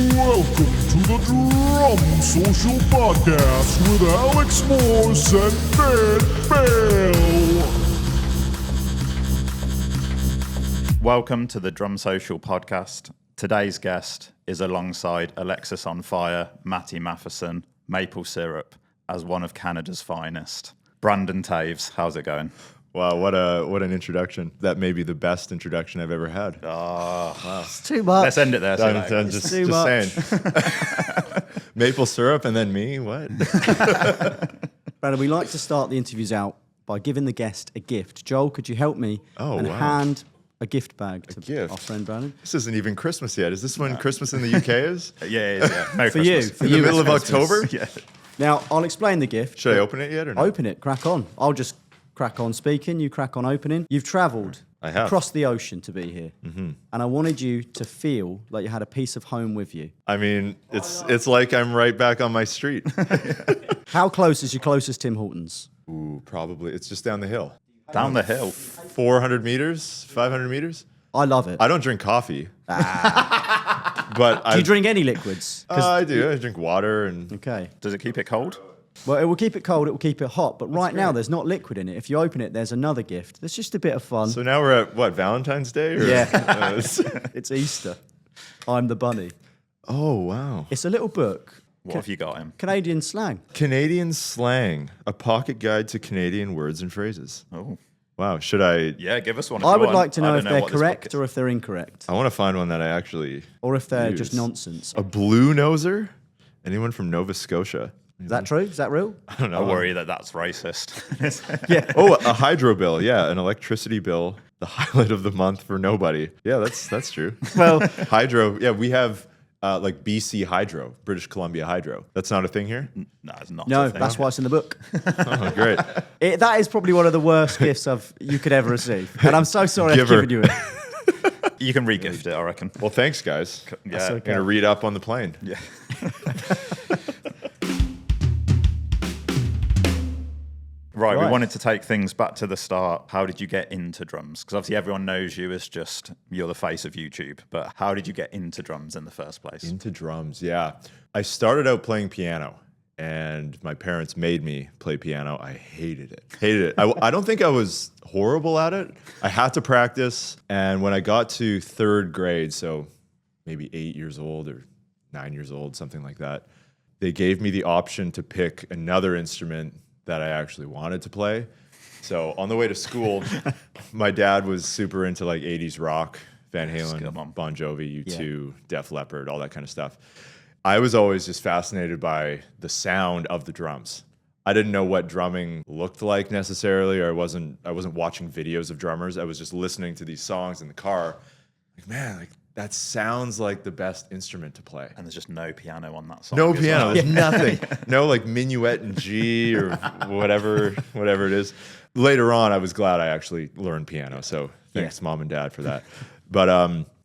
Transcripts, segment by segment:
Welcome to the Drum Social Podcast with Alex Morse and Ben Bell. Welcome to the Drum Social Podcast. Today's guest is alongside Alexis on Fire, Matty Matheson, Maple Syrup, as one of Canada's finest. Brandon Toews, how's it going? Wow, what an introduction. That may be the best introduction I've ever had. Oh, wow. It's too much. Let's end it there. Just too much. saying. Maple syrup and then me? What? Brandon, we like to start the interviews out by giving the guest a gift. Joel, could you help me hand a gift bag to gift? our friend Brandon? This isn't even Christmas yet. Is this when Christmas in the UK is? Yeah. Merry For Christmas. you. In the middle of it's Christmas. October? Yeah. Now, I'll explain the gift. Should I open it yet or not? Open it, crack on. I'll just crack on speaking, you crack on opening. You've travelled I have. across the ocean to be here. Mm-hmm. And I wanted you to feel like you had a piece of home with you. I mean, it's like I'm right back on my street. How close is your closest Tim Hortons? Ooh, probably. It's just down the hill. Down the hill. 400 meters, 500 meters. I love it. I don't drink coffee. But Do you drink any liquids? I do. I drink water and Okay. Does it keep it cold? Well, it will keep it cold, it will keep it hot, but right now there's not liquid in it. If you open it, there's another gift. There's just a bit of fun. so now we're at what, Valentine's Day? Or? Yeah. It's Easter. I'm the bunny. Oh, wow. It's a little book. What have you got him? Canadian slang. Canadian slang, a pocket guide to Canadian words and phrases. Oh, Wow, should I? yeah, give us one. I would like to know if they're correct or if they're incorrect. I want to find one that I actually Or if they're use. just nonsense. A blue noser? Anyone from Nova Scotia? Is that true? Is that real? I don't I know. worry that that's racist. Yeah. Oh, a hydro bill. Yeah, an electricity bill. The highlight of the month for nobody. Yeah, that's true. Well, Hydro. Yeah, we have like BC Hydro, British Columbia Hydro. That's not a thing here? No, it's not. no, a thing. that's why it's in the book. Oh, great. That is probably one of the worst gifts you could ever receive. And I'm so sorry I've Giver. given you it. You can re-gift it, I reckon. Well, thanks, guys. Yeah. I'm going to read up on the plane. Yeah. Right, we Right. wanted to take things back to the start. How did you get into drums? Because obviously everyone knows you as just, you're the face of YouTube, but how did you get into drums in the first place? Into drums, yeah. I started out playing piano, and my parents made me play piano. I hated it. I don't think I was horrible at it. I had to practice, and when I got to third grade, so maybe 8 years old or 9 years old, something like that, they gave me the option to pick another instrument that I actually wanted to play. So on the way to school, my dad was super into like 80s rock, Van Halen, Bon Jovi, U2, Def Leppard, all that kind of stuff. I was always just fascinated by the sound of the drums. I didn't know what drumming looked like necessarily, or I wasn't watching videos of drummers. I was just listening to these songs in the car. Like, man, like that sounds like the best instrument to play. And there's just no piano on that song. No as piano, well. there's nothing. No like minuet in G or whatever it is. Later on, I was glad I actually learned piano. So thanks, Mom and Dad, for that. But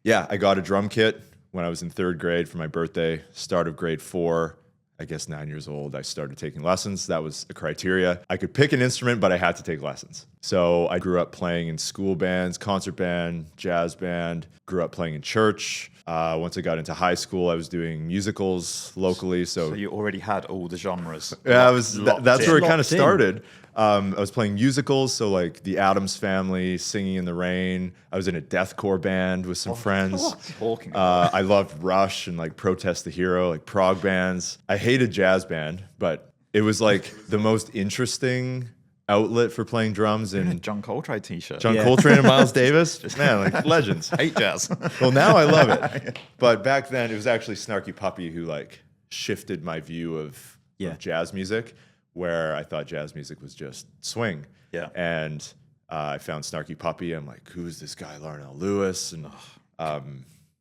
yeah, I got a drum kit when I was in third grade for my birthday. Start of grade 4, I guess 9 years old, I started taking lessons. That was a criteria. I could pick an instrument, but I had to take lessons. So I grew up playing in school bands, concert band, jazz band, grew up playing in church. Once I got into high school, I was doing musicals locally. So you already had all the genres. yeah, locked that's in. where it kind of Locked in. started. I was playing musicals, so like The Addams Family, Singing in the Rain. I was in a deathcore band with some friends. Talking about I loved Rush and like Protest the Hero, like prog bands. I hated jazz band, but it was like the most interesting outlet for playing drums. And John Coltrane t-shirt. John Yeah. Coltrane and Miles Davis, man, like legends. Hate jazz. Well, now I love it. But back then, it was actually Snarky Puppy who like shifted my view of jazz music, where I thought jazz music was just swing. Yeah. And I found Snarky Puppy. I'm like, who's this guy, Larnell Lewis? And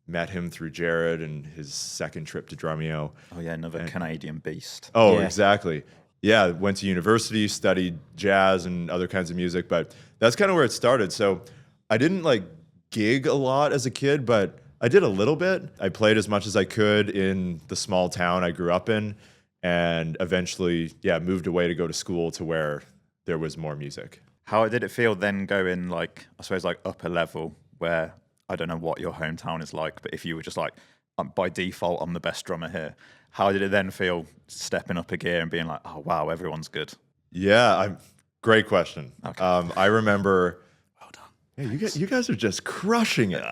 met him through Jared and his second trip to Drumeo. Oh yeah, another Canadian beast. Oh, Yeah. exactly. Yeah, went to university, studied jazz and other kinds of music, but that's kind of where it started. So I didn't like gig a lot as a kid, but I did a little bit. I played as much as I could in the small town I grew up in, and eventually, moved away to go to school to where there was more music. How did it feel then going like, I suppose like upper level where I don't know what your hometown is like, but if you were just like by default, I'm the best drummer here. How did it then feel stepping up a gear and being like, oh, wow, everyone's good? Yeah, great question. Okay. I remember. Well done. Yeah, you guys are just crushing it.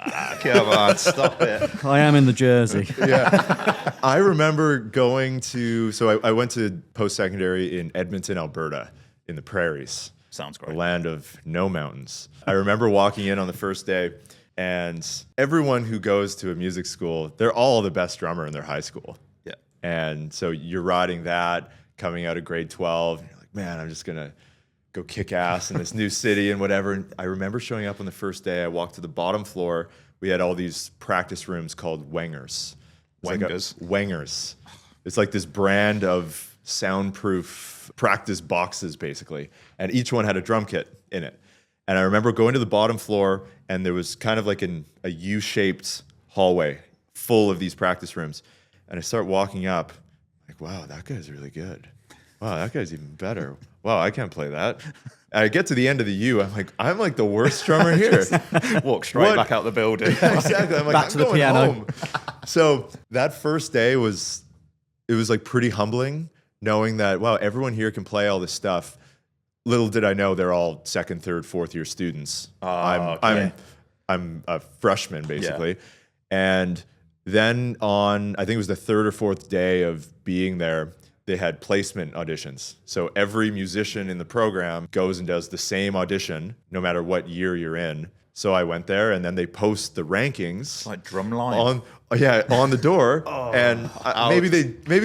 Come on, stop it. I am in the jersey. Yeah. I remember going to, I went to post-secondary in Edmonton, Alberta, in the prairies. Sounds great. The land of no mountains. I remember walking in on the first day, and everyone who goes to a music school, they're all the best drummer in their high school. Yeah. And so you're riding that, coming out of grade 12, and you're like, man, I'm just going to go kick ass in this new city and whatever. And I remember showing up on the first day. I walked to the bottom floor. We had all these practice rooms called Wengers. Wengers. It's like this brand of soundproof practice boxes, basically. And each one had a drum kit in it. And I remember going to the bottom floor, and there was kind of like a U-shaped hallway full of these practice rooms. And I start walking up, like, wow, that guy's really good. Wow, that guy's even better. Wow, I can't play that. And I get to the end of the U, I'm like the worst drummer here. Walk straight back out the building. Yeah, exactly. I'm like, Back I'm to the going piano. home. So that first day was like pretty humbling, knowing that, wow, everyone here can play all this stuff. Little did I know they're all second, third, fourth year students. I'm a freshman, basically. Yeah. And then on, I think it was the third or fourth day of being there, they had placement auditions. So every musician in the program goes and does the same audition, no matter what year you're in. So I went there, and then they post the rankings like Drumline on the door. And maybe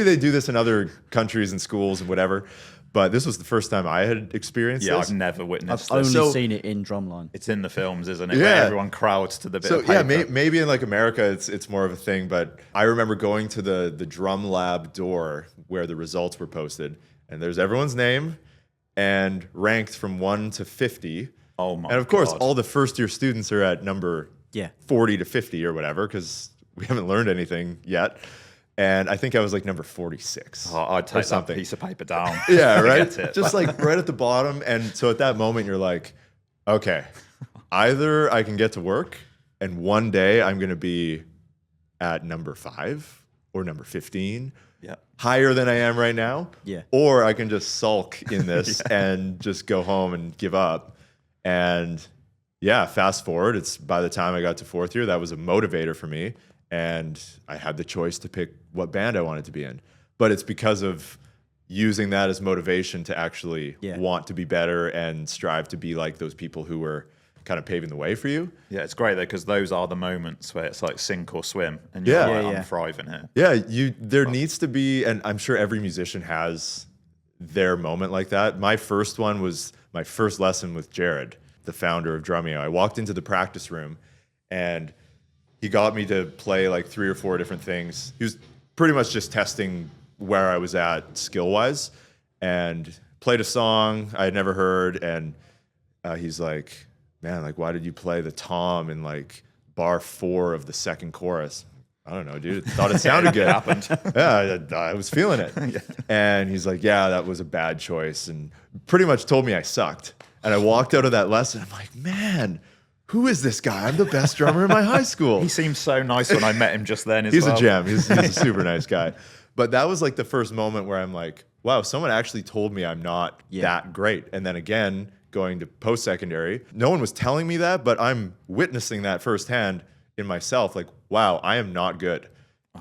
they do this in other countries and schools and whatever. But this was the first time I had experienced this. I've never witnessed I've this. only seen it in Drumline. It's in the films, isn't it? Yeah. Where everyone crowds to the bit of paper. Yeah, maybe in like America it's more of a thing. But I remember going to the drum lab door where the results were posted, and there's everyone's name and ranked from 1 to 50. Oh my! And of course, God. all the first year students are at number 40 to 50 or whatever, because we haven't learned anything yet. And I think I was like number 46. Oh, I'd take something. that piece of paper down. Yeah, right? Forget it. Just like right at the bottom. And so at that moment, you're like, okay, either I can get to work and one day I'm going to be at number 5 or number 15, higher than I am right now. Yeah. Or I can just sulk in this and just go home and give up. And yeah, fast forward, it's by the time I got to fourth year, that was a motivator for me. And I had the choice to pick what band I wanted to be in. But it's because of using that as motivation to actually want to be better and strive to be like those people who were kind of paving the way for you. Yeah, it's great though, because those are the moments where it's like sink or swim, and you're like, I'm thriving here. Yeah, there needs to be, and I'm sure every musician has their moment like that. My first one was my first lesson with Jared, the founder of Drumeo. I walked into the practice room, and he got me to play like 3 or 4 different things. He was pretty much just testing where I was at skill-wise, and played a song I had never heard, and he's like, man, like, why did you play the tom in like bar 4 of the second chorus? I don't know, dude. Thought it sounded good. It happened. Yeah, I was feeling it. And he's like, yeah, that was a bad choice, and pretty much told me I sucked. And I walked out of that lesson. I'm like, man, who is this guy? I'm the best drummer in my high school. He seemed so nice when I met him just then. He's a gem. He's a super nice guy. But that was like the first moment where I'm like, wow, someone actually told me I'm not that great. And then again, going to post-secondary, no one was telling me that, but I'm witnessing that firsthand in myself. Like, wow, I am not good.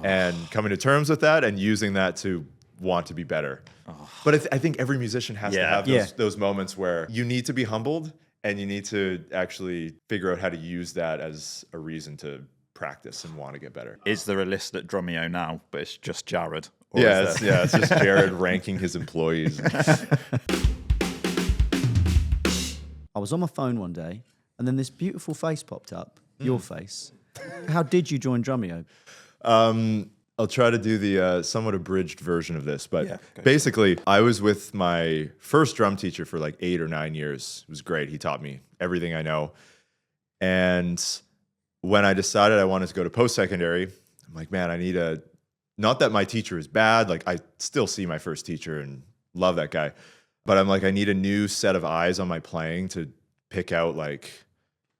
And coming to terms with that and using that to want to be better. But I think every musician has to have those moments where you need to be humbled, and you need to actually figure out how to use that as a reason to practice and want to get better. Is there a list at Drumeo now, but it's just Jared? It's just Jared ranking his employees. I was on my phone one day, and then this beautiful face popped up, your face. How did you join Drumeo? I'll try to do the somewhat abridged version of this, but basically, I was with my first drum teacher for like 8 or 9 years. It was great. He taught me everything I know. And when I decided I wanted to go to post-secondary, I'm like, man, I need not that my teacher is bad. Like, I still see my first teacher and love that guy. But I'm like, I need a new set of eyes on my playing to pick out like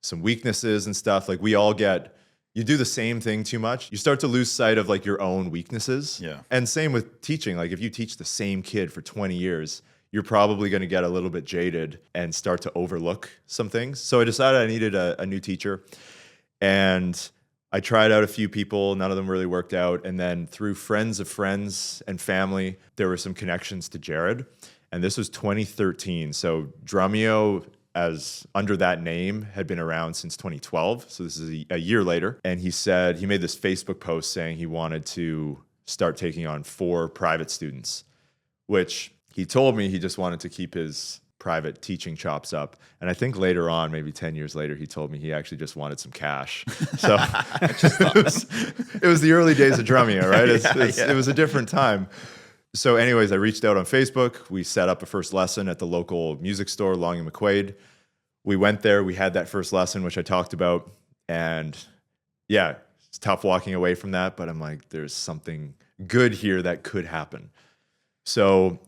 some weaknesses and stuff. Like, we all get, you do the same thing too much, you start to lose sight of like your own weaknesses. Yeah. And same with teaching. Like if you teach the same kid for 20 years, you're probably going to get a little bit jaded and start to overlook some things. So I decided I needed a new teacher, and I tried out a few people. None of them really worked out. And then through friends of friends and family, there were some connections to Jared. And this was 2013. So Drumeo, as under that name, had been around since 2012. So this is a year later. And he said, he made this Facebook post saying he wanted to start taking on 4 private students, which he told me he just wanted to keep his private teaching chops up. And I think later on, maybe 10 years later, he told me he actually just wanted some cash. So it was the early days of Drumeo, right? It was a different time. So anyways, I reached out on Facebook. We set up a first lesson at the local music store, Long and McQuaid. We went there. We had that first lesson, which I talked about. And yeah, it's tough walking away from that. But I'm like, there's something good here that could happen. So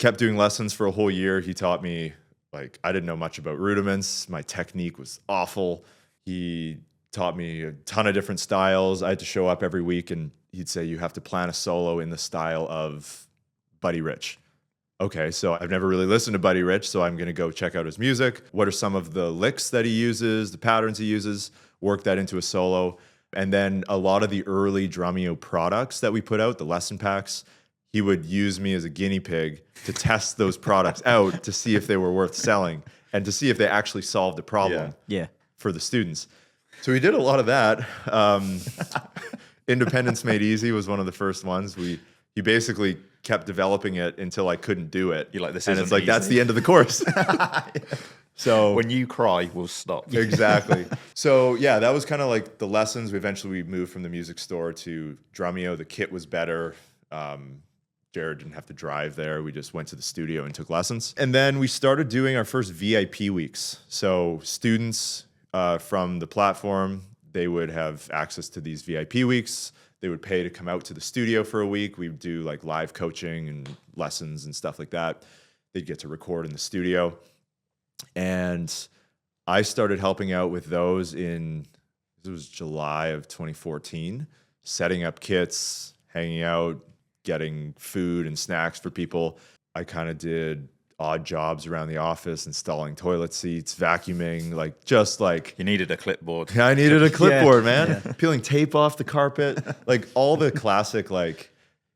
kept doing lessons for a whole year. He taught me, like, I didn't know much about rudiments. My technique was awful. He taught me a ton of different styles. I had to show up every week and he'd say, you have to plan a solo in the style of Buddy Rich. Okay, so I've never really listened to Buddy Rich, so I'm going to go check out his music. What are some of the licks that he uses, the patterns he uses, work that into a solo. And then a lot of the early Drumeo products that we put out, the lesson packs, he would use me as a guinea pig to test those products out to see if they were worth selling and to see if they actually solved the problem for the students. So we did a lot of that. Independence Made Easy was one of the first ones. He basically kept developing it until I couldn't do it. You're like, this and isn't it's like, easy. that's the end of the course. So when you cry, we'll stop. Exactly. So yeah, that was kind of like the lessons. We moved from the music store to Drumeo. The kit was better. Jared didn't have to drive there. We just went to the studio and took lessons. And then we started doing our first VIP weeks. So students from the platform, they would have access to these VIP weeks. They would pay to come out to the studio for a week. We would do like live coaching and lessons and stuff like that. They'd get to record in the studio. And I started helping out with those it was July of 2014, setting up kits, hanging out, getting food and snacks for people. I kind of did odd jobs around the office, installing toilet seats, vacuuming, You needed a clipboard. I needed a clipboard, man. Yeah. Peeling tape off the carpet, like all the classic, like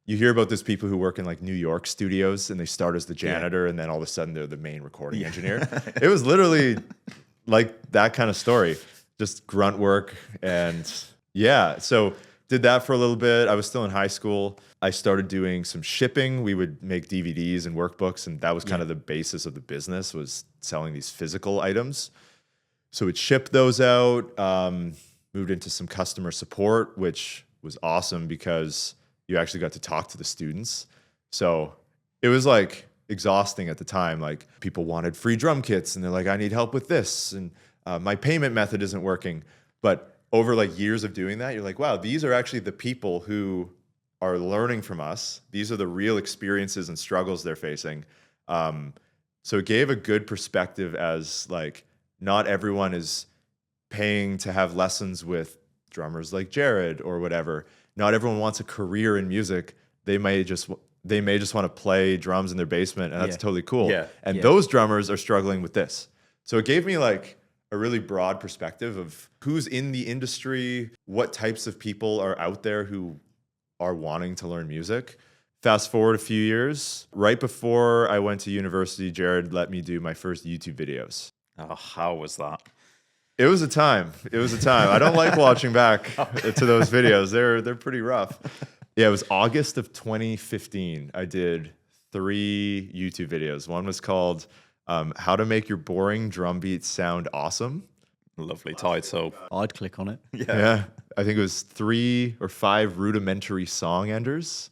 you hear about those people who work in like New York studios and they start as the janitor and then all of a sudden they're the main recording engineer. It was literally like that kind of story, just grunt work. And yeah, so did that for a little bit. I was still in high school. I started doing some shipping. We would make DVDs and workbooks, and that was kind of the basis of the business, was selling these physical items. So we'd ship those out, moved into some customer support, which was awesome because you actually got to talk to the students. So it was like exhausting at the time. Like people wanted free drum kits and they're like, I need help with this. And my payment method isn't working. But over like years of doing that, you're like, wow, these are actually the people who are learning from us. These are the real experiences and struggles they're facing. So it gave a good perspective as like, not everyone is paying to have lessons with drummers like Jared or whatever. Not everyone wants a career in music. They may just want to play drums in their basement, and that's totally cool. Yeah. And those drummers are struggling with this. So it gave me like a really broad perspective of who's in the industry, what types of people are out there who are wanting to learn music. Fast forward a few years, right before I went to university, Jared let me do my first YouTube videos. Oh, how was that? It was a time. I don't like watching back to those videos. They're pretty rough. Yeah, it was August of 2015. I did 3 YouTube videos. One was called How to Make Your Boring Drum Beats Sound Awesome. Lovely title. I'd click on it. Yeah. I think it was 3 or 5 rudimentary song enders.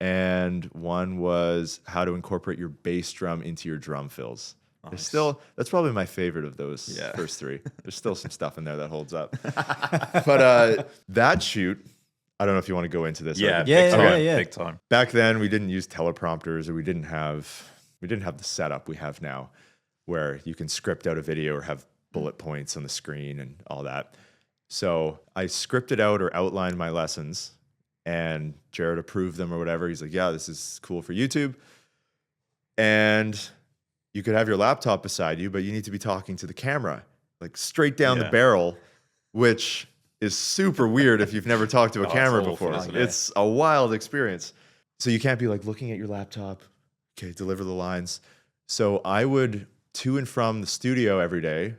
And one was how to incorporate your bass drum into your drum fills. Nice. That's probably my favorite of those first 3. There's still some stuff in there that holds up. But that shoot, I don't know if you want to go into this. Yeah, big time. Back then, we didn't use teleprompters, or we didn't have the setup we have now, where you can script out a video or have bullet points on the screen and all that. So I scripted out or outlined my lessons, and Jared approved them or whatever. He's like, yeah, this is cool for YouTube. And you could have your laptop beside you, but you need to be talking to the camera, like straight down the barrel, which is super weird if you've never talked to a camera before. It's a wild experience. So you can't be like looking at your laptop. Okay, deliver the lines. So I would to and from the studio every day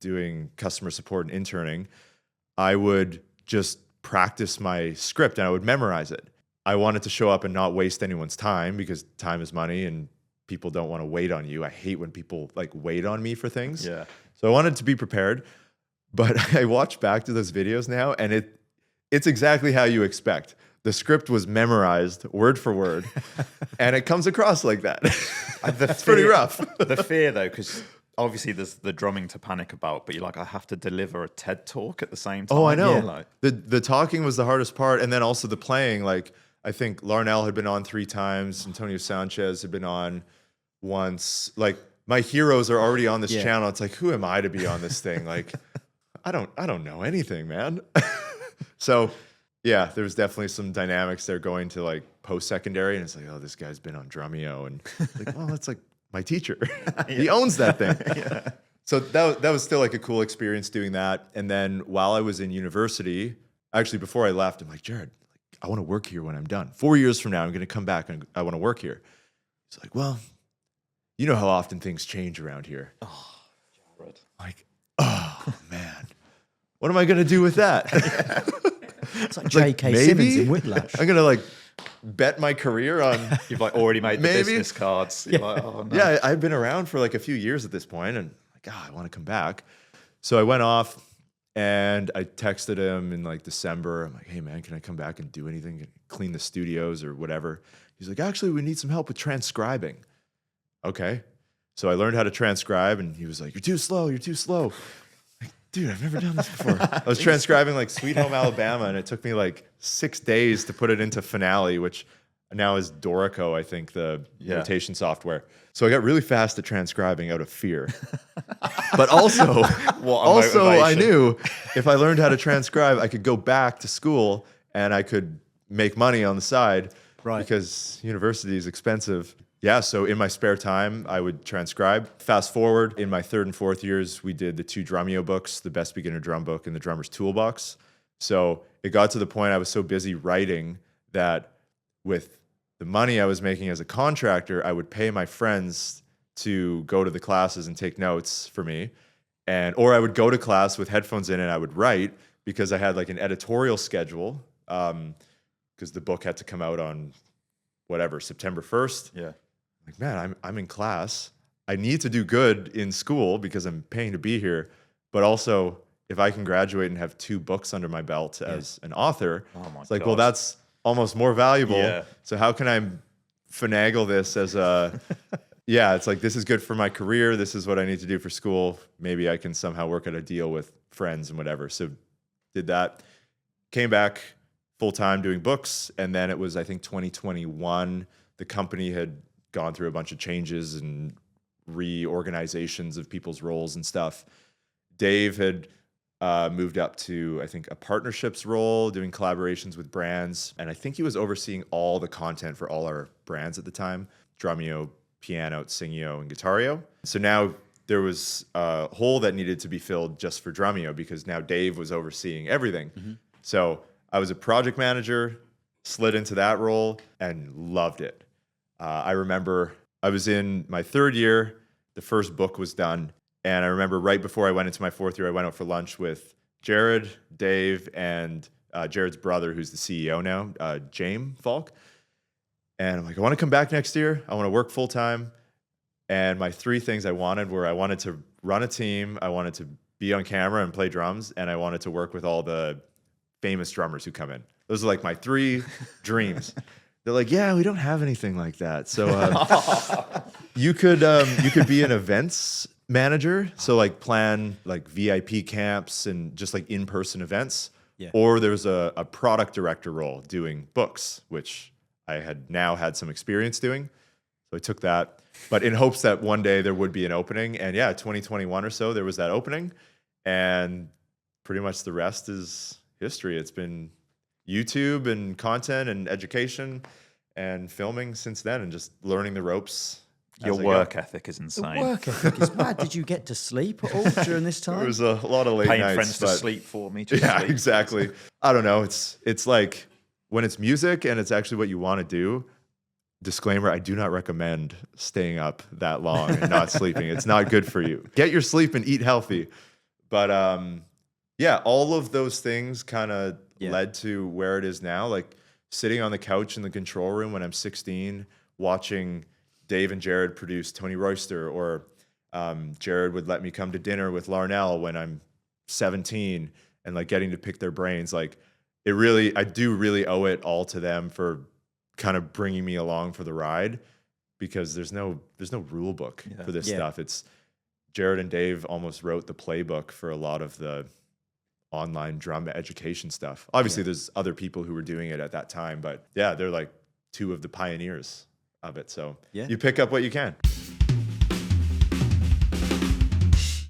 doing customer support and interning. I would just practice my script and I would memorize it. I wanted to show up and not waste anyone's time because time is money and people don't want to wait on you. I hate when people like wait on me for things. Yeah. So I wanted to be prepared, but I watch back to those videos now and it's exactly how you expect. The script was memorized word for word and it comes across like that. It's pretty rough. The fear though, because obviously there's the drumming to panic about, but you're like, I have to deliver a TED talk at the same time. Oh, I know. Yeah, like, the talking was the hardest part. And then also the playing, like I think Larnell had been on 3 times. Antonio Sanchez had been on once. Like my heroes are already on this channel. It's like, who am I to be on this thing? Like, I don't know anything, man. So yeah, there's definitely some dynamics there going to like post-secondary. And it's like, oh, this guy's been on Drumeo. And like, well, that's like my teacher. He owns that thing. So that was still like a cool experience doing that. And then while I was in university, actually before I left, I'm like, Jared, I want to work here when I'm done. 4 years from now, I'm going to come back and I want to work here. He's like, well, you know how often things change around here. oh, Jared. Like, oh man, what am I going to do with that? It's like J.K. Simmons in Whiplash. I'm going to like bet my career on. You've like already made the business cards. You're like, oh, no. Yeah, I've been around for like a few years at this point and like, I want to come back. So I went off and I texted him in like December. I'm like, hey man, can I come back and do anything? Clean the studios or whatever. He's like, actually, we need some help with transcribing. Okay. So I learned how to transcribe and he was like, you're too slow. You're too slow. Like, dude, I've never done this before. I was transcribing like Sweet Home Alabama and it took me like 6 days to put it into Finale, which now is Dorico, I think, the notation software. So I got really fast at transcribing out of fear. But also I knew if I learned how to transcribe, I could go back to school and I could make money on the side. Right. Because university is expensive. Yeah, so in my spare time, I would transcribe. Fast forward, in my 3rd and 4th years, we did the 2 Drumeo books, the Best Beginner Drum Book and the Drummer's Toolbox. So it got to the point I was so busy writing that with the money I was making as a contractor, I would pay my friends to go to the classes and take notes for me. Or I would go to class with headphones in and I would write because I had like an editorial schedule because the book had to come out on whatever, September 1st. Yeah. Like, man, I'm in class. I need to do good in school because I'm paying to be here. But also, if I can graduate and have 2 books under my belt as an author, it's like, well, that's almost more valuable. Yeah. So how can I finagle this as a, it's like, this is good for my career. This is what I need to do for school. Maybe I can somehow work out a deal with friends and whatever. So did that, came back full-time doing books. And then it was, I think, 2021, the company had gone through a bunch of changes and reorganizations of people's roles and stuff. Dave had moved up to, I think, a partnerships role, doing collaborations with brands. And I think he was overseeing all the content for all our brands at the time, Drumeo, Piano, Singio, and Guitario. So now there was a hole that needed to be filled just for Drumeo because now Dave was overseeing everything. Mm-hmm. So I was a project manager, slid into that role, and loved it. I remember I was in my 3rd year, the first book was done, and I remember right before I went into my 4th year, I went out for lunch with Jared, Dave, and Jared's brother, who's the CEO now, James Falk. And I'm like, I want to come back next year. I want to work full-time. And my 3 things I wanted were I wanted to run a team, I wanted to be on camera and play drums, and I wanted to work with all the famous drummers who come in. Those are like my 3 dreams. They're like, yeah, we don't have anything like that. So you could be an events manager. So like plan like VIP camps and just like in-person events. Yeah. Or there's a product director role doing books, which I had now had some experience doing. So I took that, but in hopes that one day there would be an opening. And yeah, 2021 or so, there was that opening. And pretty much the rest is history. It's been YouTube and content and education and filming since then, and just learning the ropes. Your work ethic is The insane. work ethic is mad. Did you get to sleep at all during this time? There was a lot of late Paying nights. friends to but- sleep for me. To Yeah, sleep. exactly. I don't know. It's like when it's music and it's actually what you want to do. Disclaimer, I do not recommend staying up that long and not sleeping. It's not good for you. Get your sleep and eat healthy. But yeah, all of those things kind of led to where it is now. Like sitting on the couch in the control room when I'm 16, watching Dave and Jared produce Tony Royster, or Jared would let me come to dinner with Larnell when I'm 17, and like getting to pick their brains. Like I do really owe it all to them for kind of bringing me along for the ride, because there's no rule book for this stuff. It's Jared and Dave almost wrote the playbook for a lot of the online drum education stuff. Obviously there's other people who were doing it at that time, but yeah, they're like two of the pioneers of it. So you pick up what you can.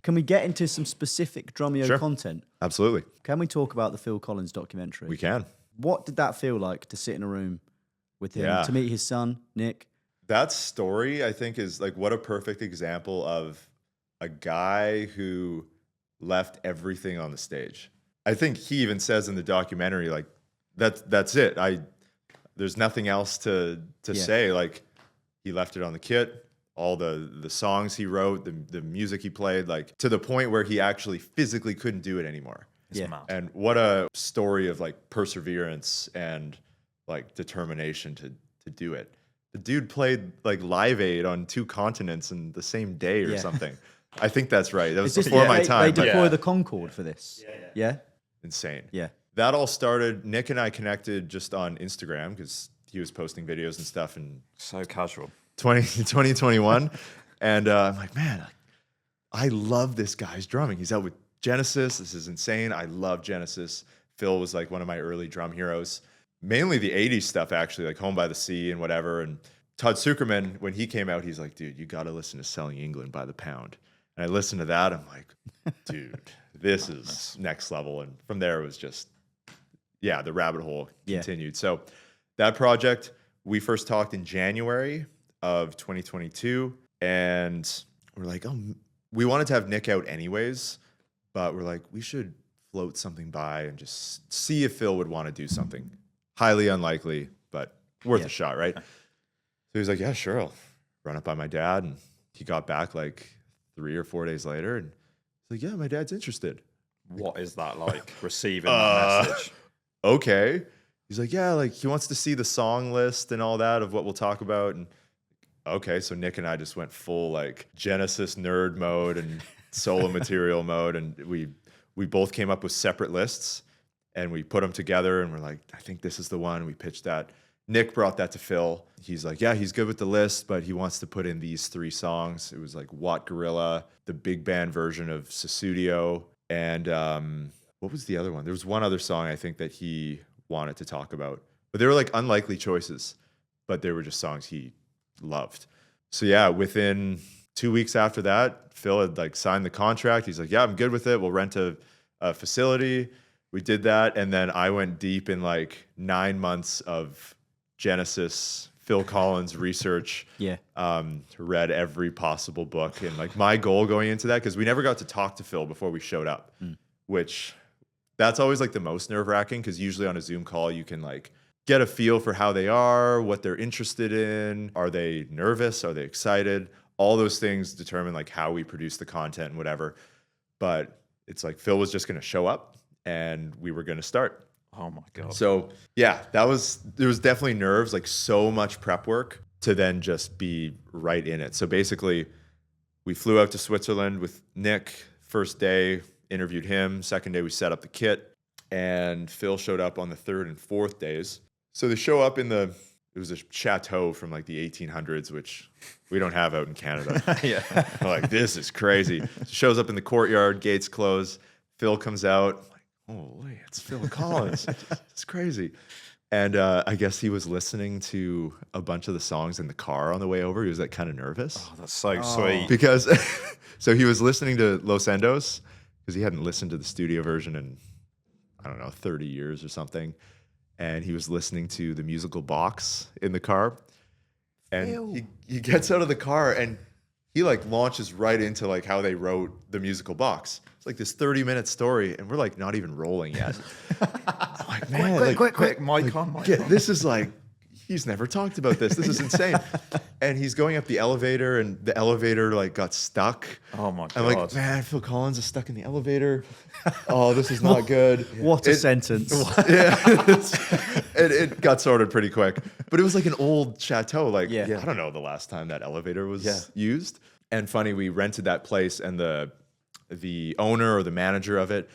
Can we get into some specific Drumeo content? Absolutely. Can we talk about the Phil Collins documentary? We can. What did that feel like to sit in a room with him, to meet his son, Nick? That story, I think, is like what a perfect example of a guy who left everything on the stage. I think he even says in the documentary, like, that's it. There's nothing else to say. Like, he left it on the kit, all the songs he wrote, the music he played, like to the point where he actually physically couldn't do it anymore. And what a story of like perseverance and like determination to do it. The dude played like Live Aid on 2 continents in the same day or something. I think that's right. That was before my time. They deploy the Concorde for this. Yeah. Insane. Yeah. That all started, Nick and I connected just on Instagram because he was posting videos and stuff in So casual. 2021. And I'm like, man, I love this guy's drumming. He's out with Genesis. This is insane. I love Genesis. Phil was like one of my early drum heroes. Mainly the 80s stuff, actually, like Home by the Sea and whatever. And Todd Sucherman, when he came out, he's like, dude, you got to listen to Selling England by the Pound. And I listened to that. I'm like, dude, this is next level. And from there, it was just, the rabbit hole continued. So that project, we first talked in January of 2022. And we're like, we wanted to have Nick out anyways. But we're like, we should float something by and just see if Phil would want to do something. Highly unlikely, but worth a shot, right? So he was like, yeah, sure. I'll run it by my dad. And he got back like 3 or 4 days later. And he's like, yeah, my dad's interested. What is that like, receiving that message? Okay. He's like, yeah, like he wants to see the song list and all that of what we'll talk about. And okay, so Nick and I just went full like Genesis nerd mode and solo material mode. And we both came up with separate lists. And we put them together and we're like, I think this is the one. We pitched that. Nick brought that to Phil. He's like, yeah, he's good with the list, but he wants to put in these 3 songs. It was like Watt Gorilla, the big band version of Susudio, and what was the other one? There was one other song I think that he wanted to talk about. But they were like unlikely choices, but they were just songs he loved. So yeah, within 2 weeks after that, Phil had like signed the contract. He's like, yeah, I'm good with it. We'll rent a facility. We did that, and then I went deep in like 9 months of Genesis, Phil Collins research. Read every possible book, and like my goal going into that, because we never got to talk to Phil before we showed up, which that's always like the most nerve-wracking, because usually on a Zoom call you can like get a feel for how they are, what they're interested in, are they nervous, are they excited? All those things determine like how we produce the content and whatever. But it's like Phil was just going to show up. And we were going to start. Oh my God. So yeah, there was definitely nerves, like so much prep work to then just be right in it. So basically we flew out to Switzerland with Nick. First day, interviewed him. Second day, we set up the kit, and Phil showed up on the 3rd and 4th days. So they show up it was a chateau from like the 1800s, which we don't have out in Canada. Like, this is crazy. Shows up in the courtyard, gates close. Phil comes out. Holy, it's Phil Collins. It's crazy. And I guess he was listening to a bunch of the songs in the car on the way over. He was like kind of nervous. Oh, that's so sweet. Because, so he was listening to Los Endos, because he hadn't listened to the studio version in, I don't know, 30 years or something. And he was listening to the musical box in the car. And he gets out of the car and he like launches right into like how they wrote the musical box. It's like this 30-minute story, and we're like not even rolling yet. I'm like, man, quick, mic on. This is like, he's never talked about this. This is insane. And he's going up the elevator, and the elevator like got stuck. Oh my God. I'm like, man, Phil Collins is stuck in the elevator. Oh, this is not good. What a sentence. Yeah, it got sorted pretty quick. But it was like an old chateau. Like, I don't know the last time that elevator was used. And funny, we rented that place, and the owner or the manager of it,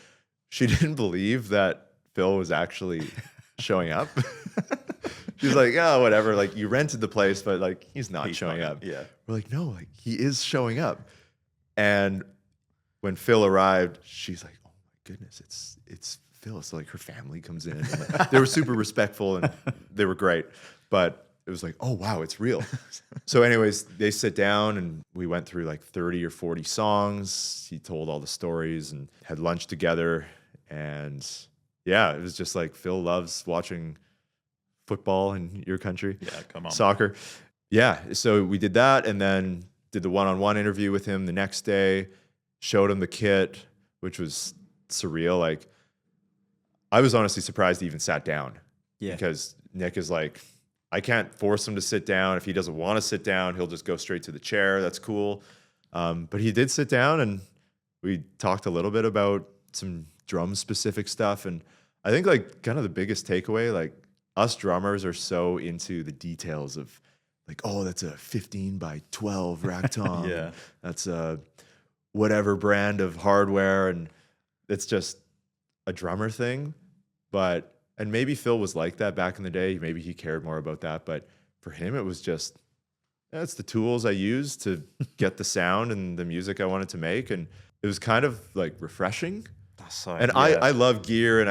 she didn't believe that Phil was actually showing up. She's like, oh, whatever. Like, you rented the place, but like, he's not showing up. Yeah. We're like, no, like he is showing up. And when Phil arrived, she's like, oh my goodness, it's Phil. So like her family comes in. And, like, they were super respectful and they were great. But it was like, oh wow, it's real. So anyways, they sit down and we went through like 30 or 40 songs. He told all the stories and had lunch together. And yeah, it was just like, Phil loves watching football in your country. Yeah, come on. Soccer. Yeah. So we did that and then did the one-on-one interview with him the next day, showed him the kit, which was surreal. Like, I was honestly surprised he even sat down. Yeah. Because Nick is like, I can't force him to sit down. If he doesn't want to sit down, he'll just go straight to the chair. That's cool. But he did sit down and we talked a little bit about some drum specific stuff. And I think like kind of the biggest takeaway, like us drummers are so into the details of like, oh, that's a 15 by 12 rack tom. Yeah. That's a whatever brand of hardware. And it's just a drummer thing. And maybe Phil was like that back in the day. Maybe he cared more about that. But for him, it was just, it's the tools I use to get the sound and the music I wanted to make. And it was kind of like refreshing. I love gear and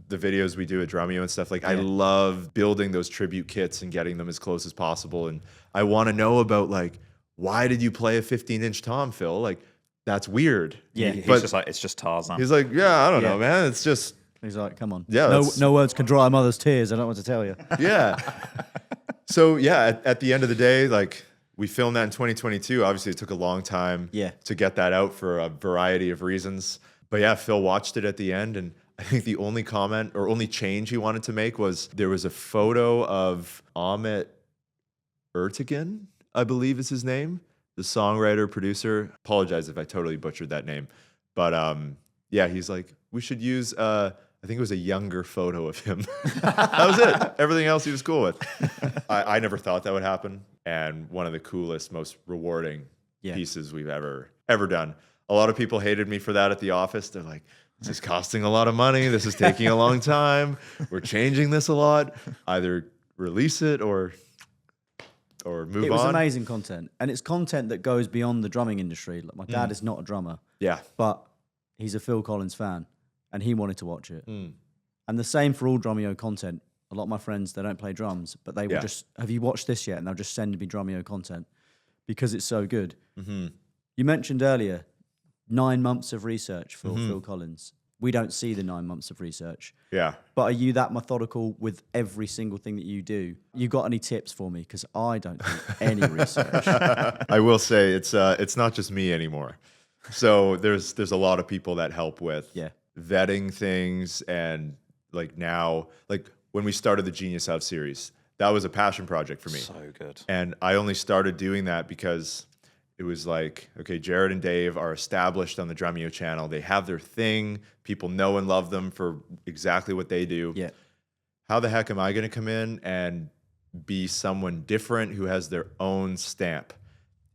the videos we do at Drumeo and stuff. Like, I love building those tribute kits and getting them as close as possible. And I want to know about like, why did you play a 15-inch tom, Phil? Like, that's weird. Yeah. He's just like, it's just Tarzan. He's like, I don't know, man. It's just... He's like, come on. Yeah, no words can dry a mother's tears. I don't want to tell you. Yeah. So yeah, at the end of the day, like we filmed that in 2022. Obviously, it took a long time to get that out for a variety of reasons. But yeah, Phil watched it at the end, and I think the only comment or only change he wanted to make was there was a photo of Amit Ertegun, I believe is his name, the songwriter, producer. Apologize if I totally butchered that name. But yeah, he's like, we should use... I think it was a younger photo of him. That was it. Everything else he was cool with. I never thought that would happen. And one of the coolest, most rewarding pieces we've ever done. A lot of people hated me for that at the office. They're like, this is costing a lot of money. This is taking a long time. We're changing this a lot. Either release it or move on. It was amazing content. And it's content that goes beyond the drumming industry. Like, my dad is not a drummer. Yeah. But he's a Phil Collins fan. And he wanted to watch it. And the same for all Drumeo content. A lot of my friends, they don't play drums, but they will just, have you watched this yet? And they'll just send me Drumeo content because it's so good. Mm-hmm. You mentioned earlier 9 months of research for Phil Collins. We don't see the 9 months of research. Yeah. But are you that methodical with every single thing that you do? You got any tips for me? Because I don't do any research. I will say it's not just me anymore. So there's a lot of people that help with vetting things. And like now, like when we started the Genius of series, that was a passion project for me. So good. And I only started doing that because it was like, okay, Jared and Dave are established on the Drumeo channel. They have their thing. People know and love them for exactly what they do. Yeah. How the heck am I going to come in and be someone different who has their own stamp?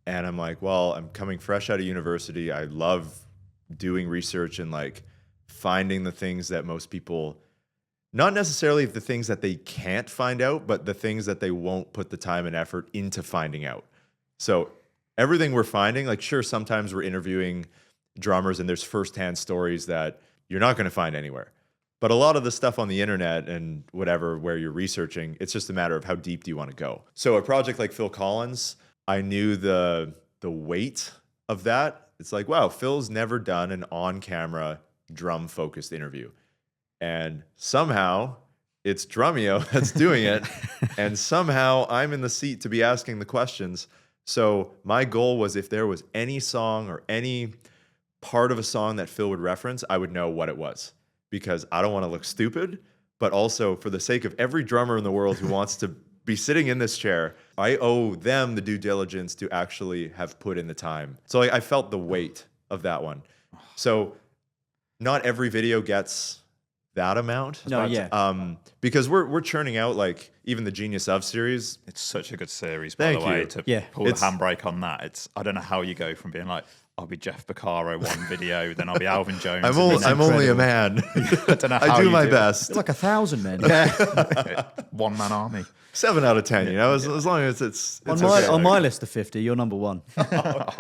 And I'm like, well, I'm coming fresh out of university. I love doing research and like finding the things that most people, not necessarily the things that they can't find out, but the things that they won't put the time and effort into finding out. So everything we're finding, like, sure, sometimes we're interviewing drummers and there's firsthand stories that you're not going to find anywhere. But a lot of the stuff on the internet and whatever, where you're researching, it's just a matter of how deep do you want to go. So a project like Phil Collins, I knew the weight of that It's like, wow, Phil's never done an on-camera drum-focused interview. And somehow it's Drumeo that's doing it. And somehow I'm in the seat to be asking the questions. So my goal was if there was any song or any part of a song that Phil would reference, I would know what it was. Because I don't want to look stupid, but also for the sake of every drummer in the world who wants to be sitting in this chair, I owe them the due diligence to actually have put in the time. So I felt the weight of that one. So not every video gets that amount. No, yeah. Because we're churning out like even the Genius of series. It's such a good series, by Thank the way. you. To pull the handbrake on that, I don't know how you go from being like, I'll be Jeff Beccaro one video, then I'll be Alvin Jones. I'm only a man. I don't know how I do my it. best. You're like 1,000 men. One man army. 7 out of 10, you know, as long as it's On my list of 50, you're number one.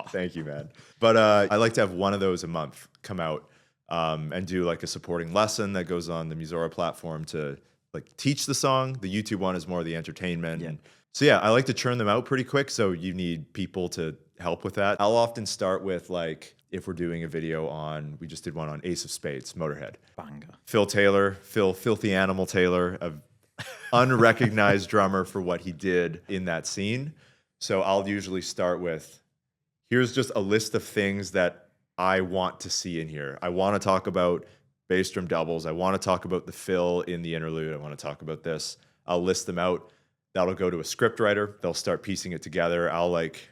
Thank you, man. But I like to have one of those a month come out and do like a supporting lesson that goes on the Musora platform to like teach the song. The YouTube one is more the entertainment. Yeah. So yeah, I like to churn them out pretty quick. So you need people to help with that. I'll often start with like, if we're doing a video on, we just did one on Ace of Spades, Motorhead. Banger. Phil Taylor, Filthy Animal Taylor, a unrecognized drummer for what he did in that scene. So I'll usually start with, here's just a list of things that I want to see in here. I want to talk about bass drum doubles. I want to talk about the fill in the interlude. I want to talk about this. I'll list them out. That'll go to a script writer. They'll start piecing it together. I'll like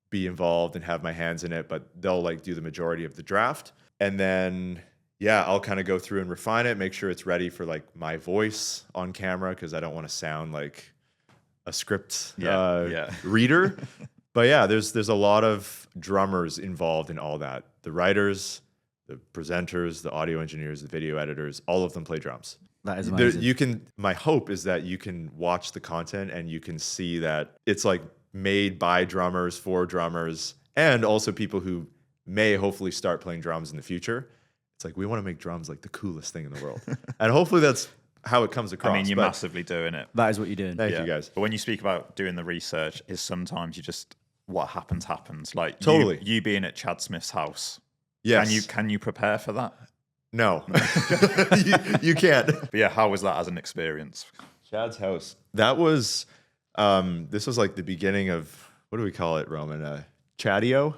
be involved and have my hands in it, but they'll like do the majority of the draft. And then, yeah, I'll kind of go through and refine it, make sure it's ready for like my voice on camera, because I don't want to sound like a script reader. But yeah, there's a lot of drummers involved in all that. The writers, the presenters, the audio engineers, the video editors, all of them play drums. That is amazing. My hope is that you can watch the content and you can see that it's like made by drummers for drummers, and also people who may hopefully start playing drums in the future. It's like, we want to make drums like the coolest thing in the world. And hopefully that's how it comes across. I mean, you're massively doing it. That is what you're doing. Thank you, guys. But when you speak about doing the research, is sometimes you just, what happens. Like Totally. you being at Chad Smith's house. Yes. Can you prepare for that? No. you can't. But yeah, how was that as an experience? Chad's house. That was, this was like the beginning of, what do we call it, Roman? Chadio?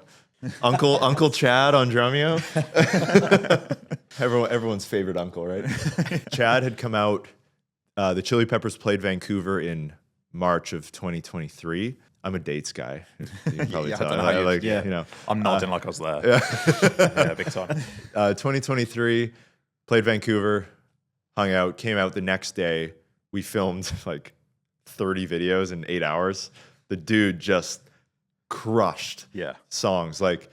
Uncle Chad on Drumeo. Everyone's favorite uncle, right? Chad had come out. The Chili Peppers played Vancouver in March of 2023. I'm a dates guy. You can probably tell. You know, I'm nodding like I was there. Yeah, big time. 2023, played Vancouver, hung out, came out the next day. We filmed like 30 videos in 8 hours. The dude just crushed songs. Like,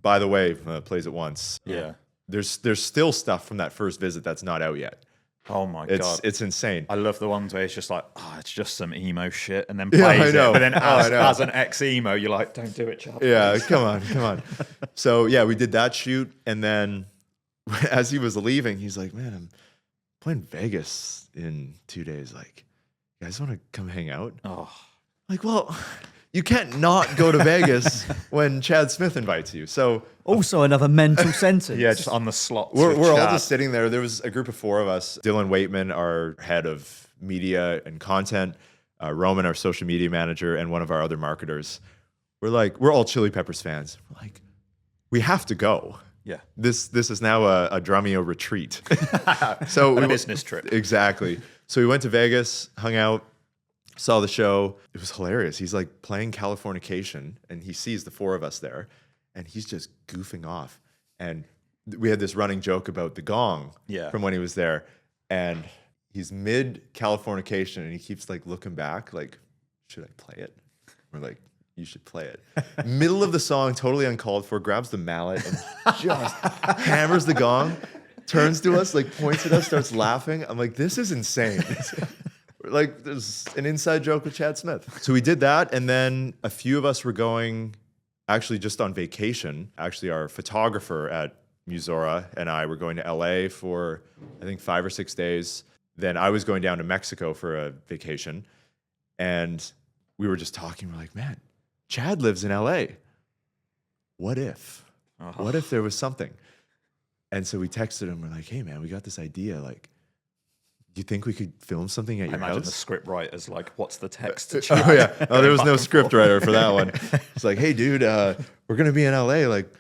by the way, plays it once. Yeah. There's still stuff from that first visit that's not out yet. Oh my God. It's insane. I love the ones where it's just like, it's just some emo shit, and then plays it. But then as an ex-emo, you're like, don't do it, Chad. Yeah, come on. So yeah, we did that shoot. And then as he was leaving, he's like, man, I'm playing Vegas in 2 days. Like, you guys want to come hang out? Oh. Like, well, you can't not go to Vegas when Chad Smith invites you. So also another mental sentence. Yeah, just on the slot. We're all just sitting there. There was a group of 4 of us. Dylan Waitman, our head of media and content, Roman, our social media manager, and one of our other marketers. We're all Chili Peppers fans. We're like, we have to go. Yeah. This is now a Drumeo retreat. So a business trip. Exactly. So we went to Vegas, hung out, saw the show. It was hilarious. He's like playing Californication, and he sees the 4 of us there, and he's just goofing off. And we had this running joke about the gong from when he was there, and he's mid Californication, and he keeps like looking back, like, should I play it? We're like, you should play it. Middle of the song, totally uncalled for, grabs the mallet and just hammers the gong, turns to us, like points at us, starts laughing. I'm like, this is insane. Like, there's an inside joke with Chad Smith. So we did that, and then a few of us were going actually just on vacation. Actually, our photographer at Musora and I were going to LA for, I think, 5 or 6 days. Then I was going down to Mexico for a vacation, and we were just talking. We're like, man, Chad lives in LA. What if? What if there was something? And so we texted him. We're like, hey, man, we got this idea. Like, do you think we could film something at your Imagine house? the script writer's like, what's the text? Oh, yeah. Oh, there was no script writer for that one. It's like, hey, dude, we're going to be in LA. Like,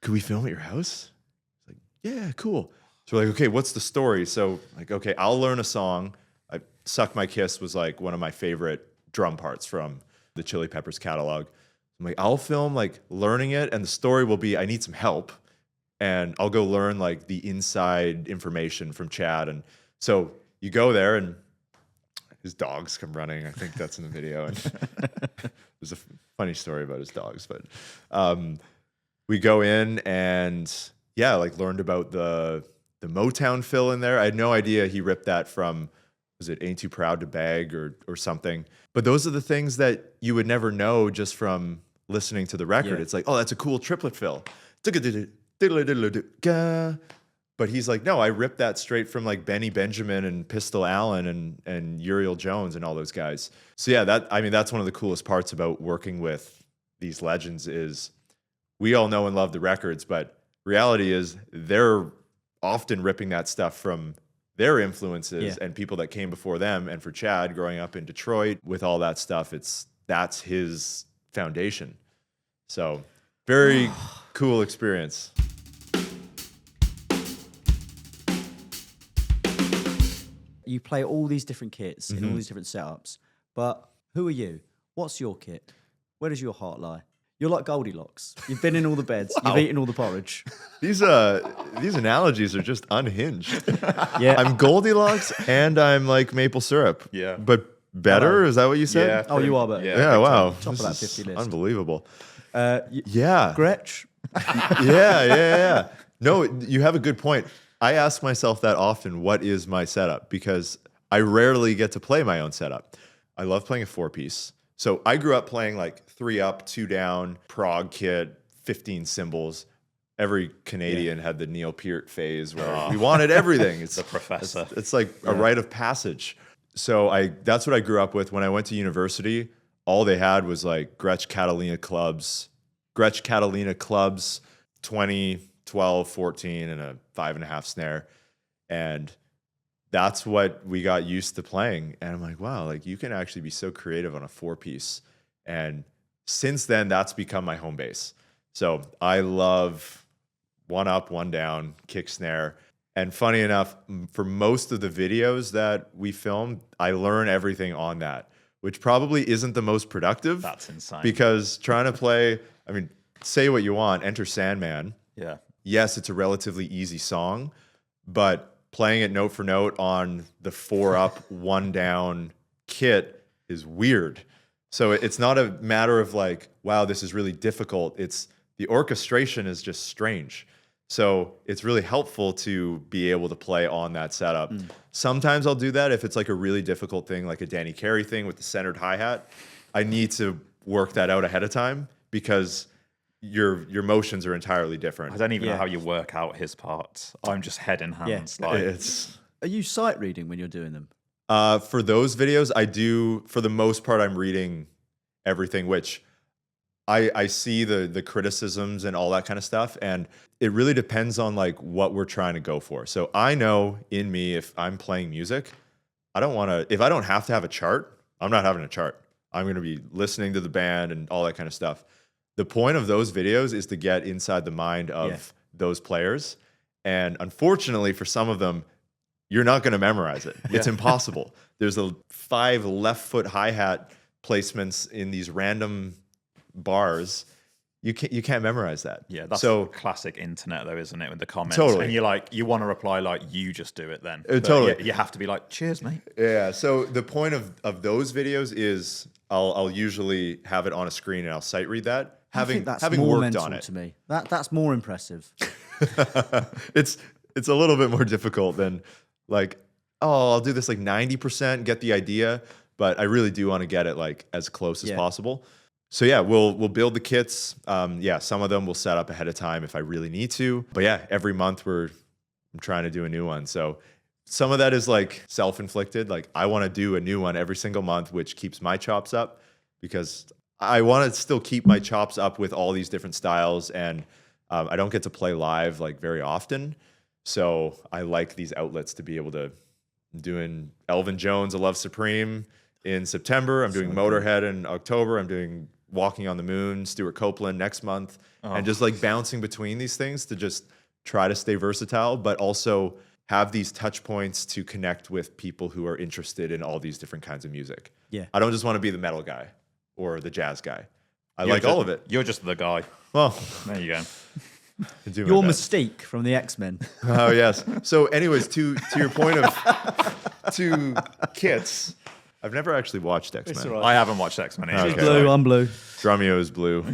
could we film at your house? It's like, yeah, cool. So we're like, okay, what's the story? So, like, okay, I'll learn a song. Suck My Kiss was like one of my favorite drum parts from the Chili Peppers catalog. I'm like, I'll film like learning it, and the story will be I need some help. And I'll go learn like the inside information from Chad. And so you go there and his dogs come running. I think that's in the video. And there's a funny story about his dogs. But we go in and yeah, like learned about the Motown fill in there. I had no idea he ripped that from, was it Ain't Too Proud to Beg or something? But those are the things that you would never know just from listening to the record. Yeah. It's like, oh, that's a cool triplet fill. But he's like, no, I ripped that straight from like Benny Benjamin and Pistol Allen and Uriel Jones and all those guys. So yeah, that's one of the coolest parts about working with these legends is we all know and love the records, but reality is they're often ripping that stuff from their influences and people that came before them. And for Chad, growing up in Detroit with all that stuff, that's his foundation. So very cool experience. You play all these different kits in all these different setups, but who are you? What's your kit? Where does your heart lie? You're like Goldilocks. You've been in all the beds. You've eaten all the porridge. These analogies are just unhinged. Yeah. I'm Goldilocks and I'm like maple syrup. Yeah. But better? Is that what you said? Yeah. Oh, you are better. Yeah, wow. Top of This that 50 is list. Unbelievable. Yeah. Gretsch. Yeah. No, you have a good point. I ask myself that often, what is my setup? Because I rarely get to play my own setup. I love playing a 4-piece. So I grew up playing like 3 up, 2 down, prog kit, 15 cymbals. Every Canadian had the Neil Peart phase where we wanted everything. It's The professor. It's like a rite of passage. So that's what I grew up with. When I went to university, all they had was like Gretsch Catalina clubs, 20, 12, 14, and a 5.5 snare. And that's what we got used to playing. And I'm like, wow, like you can actually be so creative on a 4-piece. And since then, that's become my home base. So I love 1 up, 1 down, kick snare. And funny enough, for most of the videos that we filmed, I learn everything on that, which probably isn't the most productive. That's insane. Because trying to play, say what you want, Enter Sandman. Yeah. Yes, it's a relatively easy song, but playing it note for note on the 4 up, 1 down kit is weird. So it's not a matter of like, wow, this is really difficult. It's the orchestration is just strange. So it's really helpful to be able to play on that setup. Sometimes I'll do that if it's like a really difficult thing, like a Danny Carey thing with the centered hi-hat. I need to work that out ahead of time because your motions are entirely different. I don't even know how you work out his parts. I'm just head in hands. Like, Are you sight reading when you're doing them? For those videos, I do. For the most part, I'm reading everything, which I see the criticisms and all that kind of stuff, and it really depends on like what we're trying to go for. So I know in me, if I'm playing music, I don't want to. If I don't have to have a chart, I'm not having a chart. I'm going to be listening to the band and all that kind of stuff. The point of those videos is to get inside the mind of those players. And unfortunately, for some of them, you're not going to memorize it. It's impossible. There's 5 left foot hi-hat placements in these random bars. You can't memorize that. yeah, that's so classic internet though, isn't it? With the comments. Totally. And you're like, you want to reply like, you just do it then. Totally. You have to be like, cheers, mate. yeah. So the point of those videos is I'll usually have it on a screen and I'll sight read that. I think that's having more worked mental on it. to me. That's more impressive. It's a little bit more difficult than like, oh, I'll do this like 90%, get the idea, but I really do want to get it like as close as possible. So yeah, we'll build the kits. Some of them we'll set up ahead of time if I really need to. But yeah, every month I'm trying to do a new one. So some of that is like self-inflicted. Like I want to do a new one every single month, which keeps my chops up because I want to still keep my chops up with all these different styles. And I don't get to play live like very often. So I like these outlets to be able to. I'm doing Elvin Jones, A Love Supreme in September. I'm doing Motorhead in October. I'm doing Walking on the Moon, Stuart Copeland next month. And just like bouncing between these things to just try to stay versatile, but also have these touch points to connect with people who are interested in all these different kinds of music. Yeah. I don't just want to be the metal guy or the jazz guy. I like all of it. You're just the guy. Well, There you go. Your Mystique from the X-Men. Oh, yes. So anyways, to your point of to kits, I've never actually watched X-Men. I haven't watched X-Men either. Okay. Blue, I'm blue. Drumeo is blue.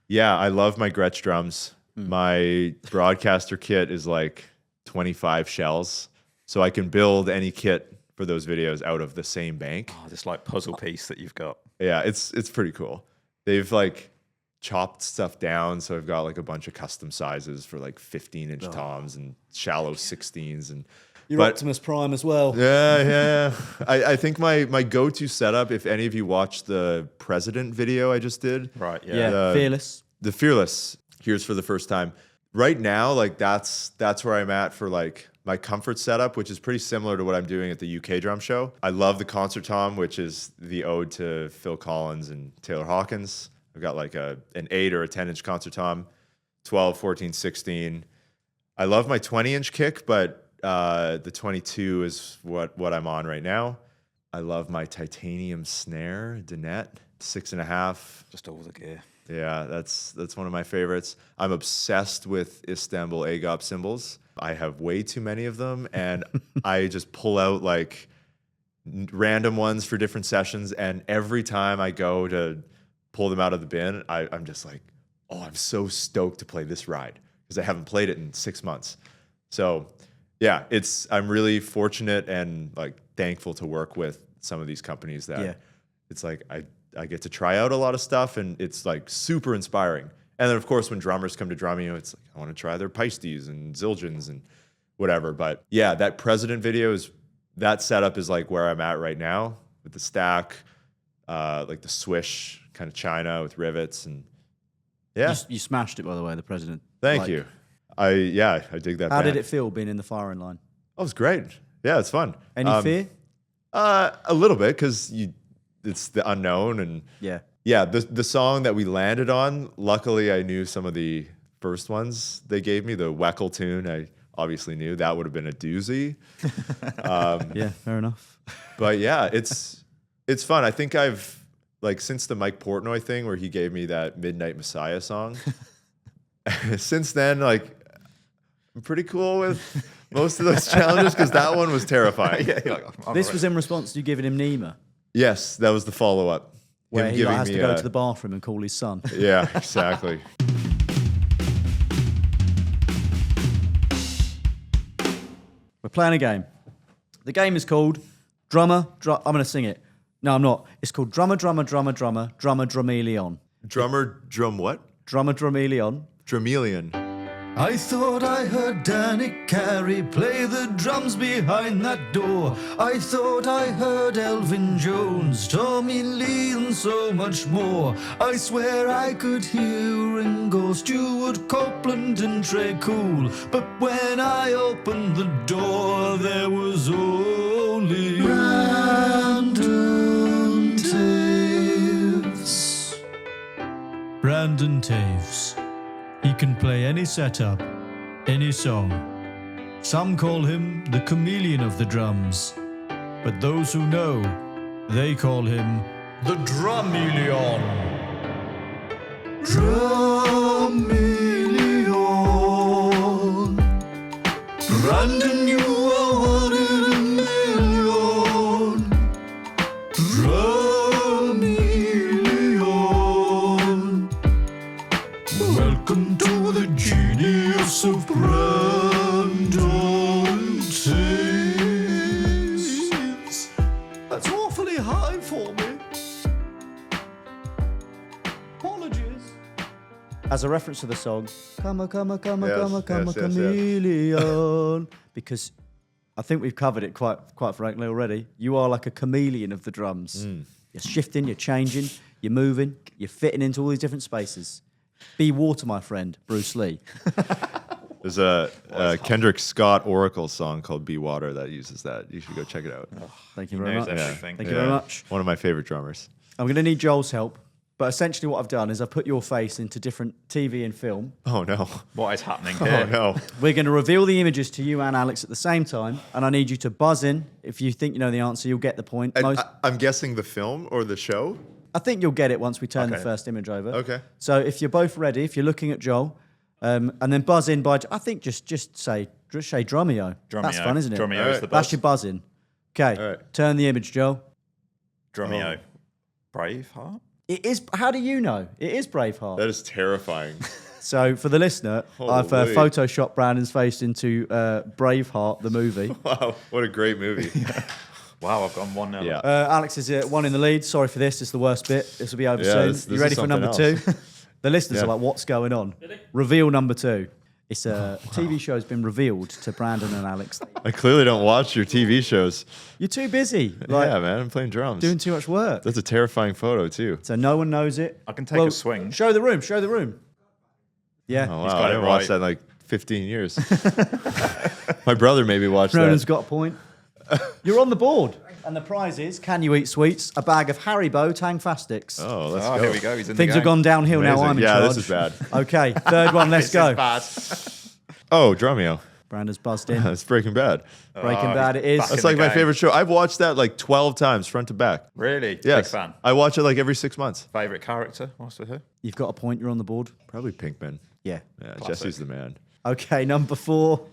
Yeah, I love my Gretsch drums. My broadcaster kit is like 25 shells. So I can build any kit for those videos out of the same bank. Oh, this like puzzle piece that you've got. Yeah, it's pretty cool. They've like chopped stuff down, so I've got like a bunch of custom sizes for like 15-inch toms and shallow 16s and Your Optimus Prime as well. yeah. I think my go-to setup, if any of you watched the President video I just did, Right, yeah. Yeah, Fearless. the Fearless, here's for the first time. Right now, like that's where I'm at for like my comfort setup, which is pretty similar to what I'm doing at the UK drum show. I love the concert tom, which is the ode to Phil Collins and Taylor Hawkins. I've got like an 8 or a 10-inch concert tom, 12, 14, 16. I love my 20-inch kick, but the 22 is what I'm on right now. I love my titanium snare, Dinette, 6.5. Just all the gear. Yeah, that's one of my favorites. I'm obsessed with Istanbul Agop cymbals. I have way too many of them, and I just pull out like random ones for different sessions. And every time I go to pull them out of the bin, I'm just like, oh, I'm so stoked to play this ride because I haven't played it in 6 months. So yeah, I'm really fortunate and like thankful to work with some of these companies that it's like I get to try out a lot of stuff, and it's like super inspiring. And then of course when drummers come to Drumeo, it's like I want to try their Peisties and Zildjians and whatever. But yeah, that President video that setup is like where I'm at right now with the stack, like the swish kind of china with rivets, and yeah. You smashed it, by the way, the President. Thank you. I dig that. How band. did it feel being in the firing line? Oh, it was great. Yeah, it's fun. Any fear? A little bit, because it's the unknown, and Yeah. the song that we landed on, luckily I knew some of the first ones they gave me. The Weckl tune, I obviously knew that would have been a doozy. Yeah, fair enough. But yeah, it's fun. I think I've like since the Mike Portnoy thing where he gave me that Midnight Messiah song. Since then, like I'm pretty cool with most of those challenges because that one was terrifying. This was in response to you giving him Nima, Yes, that was the follow-up. where Him he like, giving has to me go to the bathroom and call his son. Yeah, exactly. We're playing a game. The game is called I'm going to sing it. No, I'm not. It's called Drummer, Drumelion. Drummer, drum what? Drummer, Drumelion. Dramelion. I thought I heard Danny Carey play the drums behind that door. I thought I heard Elvin Jones, Tommy Lee and so much more. I swear I could hear Ringo, Stuart Copeland and Trey Cool. But when I opened the door, there was only Brandon Toews. Brandon Toews. He can play any setup, any song. Some call him the chameleon of the drums, but those who know, they call him the Drumelion. Drumelion. Brandon, you are one in a million. Drumelion. Welcome to the Genius of Brandon Toews. That's awfully high for me. Apologies. As a reference to the song, come a Yes, chameleon. Because I think we've covered it quite frankly already. You are like a chameleon of the drums. You're shifting, you're changing, you're moving, you're fitting into all these different spaces. Be water, my friend, Bruce Lee. There's a Kendrick Scott Oracle song called Be Water that uses that. You should go check it out. Thank you very much. Everything. Thank you very much. One of my favorite drummers. I'm going to need Joel's help. But essentially what I've done is I've put your face into different TV and film. Oh, no. What is happening Oh, here? no. We're going to reveal the images to you and Alex at the same time. And I need you to buzz in. If you think you know the answer, you'll get the point. I'm guessing the film or the show? I think you'll get it once we turn the Okay. first image over. Okay. So if you're both ready, if you're looking at Joel, and then buzz in by, I think just say Drumeo. That's fun, isn't it? Drumeo is the That's buzz. your buzzing. Okay. All right. Turn the image, Joel. Drumeo. Braveheart? It is. How do you know? It is Braveheart. That is terrifying. So for the listener, I've Holy. photoshopped Brandon's face into Braveheart, the movie. Wow, what a great movie. Wow, I've gone 1-0. Yeah. Alex is one in the lead. Sorry for this. It's the worst bit. This will be over Yeah, soon. this You is ready for something number else. 2? The listeners Yeah. are like, what's going on? Reveal number 2. It's a TV show has been revealed to Brandon and Alex. I clearly don't watch your TV shows. You're too busy. Like, Yeah, man, I'm playing drums. doing too much work. That's a terrifying photo, too. So no one knows it. I can take a swing. Show the room. Show the room. Yeah. Oh, wow. got I it haven't watched right. that in like 15 years. My brother maybe watched Ronan's that. got a point. You're on the board. And the prize is, can you eat sweets? A bag of Haribo Tang Fastics. Oh, let's Oh, go. here we go. He's in Things the have game. gone downhill now. Amazing. I'm in Yeah, charge. this is bad. Okay, third one. Let's This go. is bad. Oh, Drumeo. Brandon's buzzed in. That's Breaking Bad. Breaking Bad it is. back That's in like the my game. favorite show. I've watched that like 12 times, front to back. Really? Yes. Big fan. I watch it like every 6 months. Favourite character? What's with her? You've got a point. You're on the board. Probably Pinkman. Yeah. Yeah, Jesse's the man. Okay, number 4.